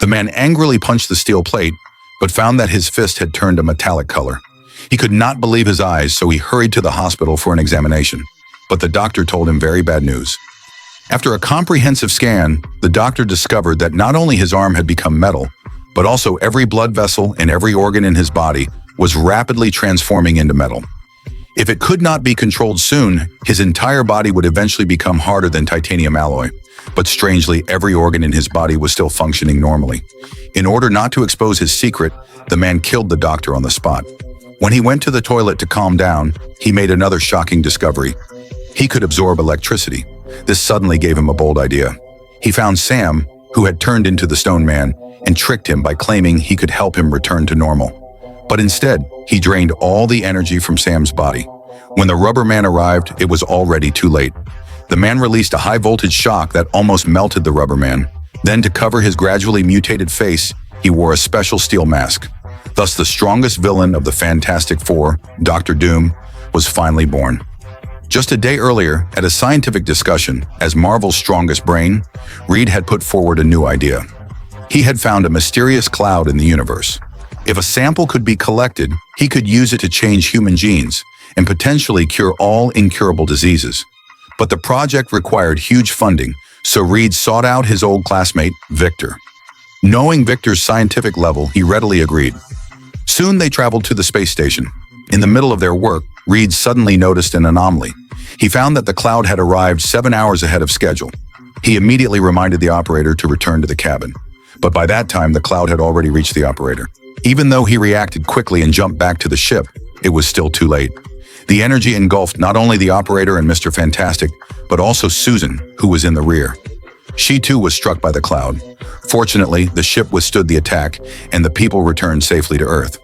The man angrily punched the steel plate, but found that his fist had turned a metallic color. He could not believe his eyes, so he hurried to the hospital for an examination. But the doctor told him very bad news. After a comprehensive scan, the doctor discovered that not only his arm had become metal, but also every blood vessel and every organ in his body was rapidly transforming into metal. If it could not be controlled soon, his entire body would eventually become harder than titanium alloy. But strangely, every organ in his body was still functioning normally. In order not to expose his secret, the man killed the doctor on the spot. When he went to the toilet to calm down, he made another shocking discovery. He could absorb electricity. This suddenly gave him a bold idea. He found Sam, who had turned into the Stone Man, and tricked him by claiming he could help him return to normal. But instead, he drained all the energy from Sam's body. When the Rubber Man arrived, it was already too late. The man released a high-voltage shock that almost melted the Rubber Man. Then, to cover his gradually mutated face, he wore a special steel mask. Thus, the strongest villain of the Fantastic Four, Dr. Doom, was finally born. Just a day earlier, at a scientific discussion, as Marvel's strongest brain, Reed had put forward a new idea. He had found a mysterious cloud in the universe. If a sample could be collected, he could use it to change human genes and potentially cure all incurable diseases. But the project required huge funding, so Reed sought out his old classmate, Victor. Knowing Victor's scientific level, he readily agreed. Soon they traveled to the space station. In the middle of their work, Reed suddenly noticed an anomaly. He found that the cloud had arrived 7 hours ahead of schedule. He immediately reminded the operator to return to the cabin. But by that time, the cloud had already reached the operator. Even though he reacted quickly and jumped back to the ship, it was still too late. The energy engulfed not only the operator and Mr. Fantastic, but also Susan, who was in the rear. She too was struck by the cloud. Fortunately, the ship withstood the attack, and the people returned safely to Earth.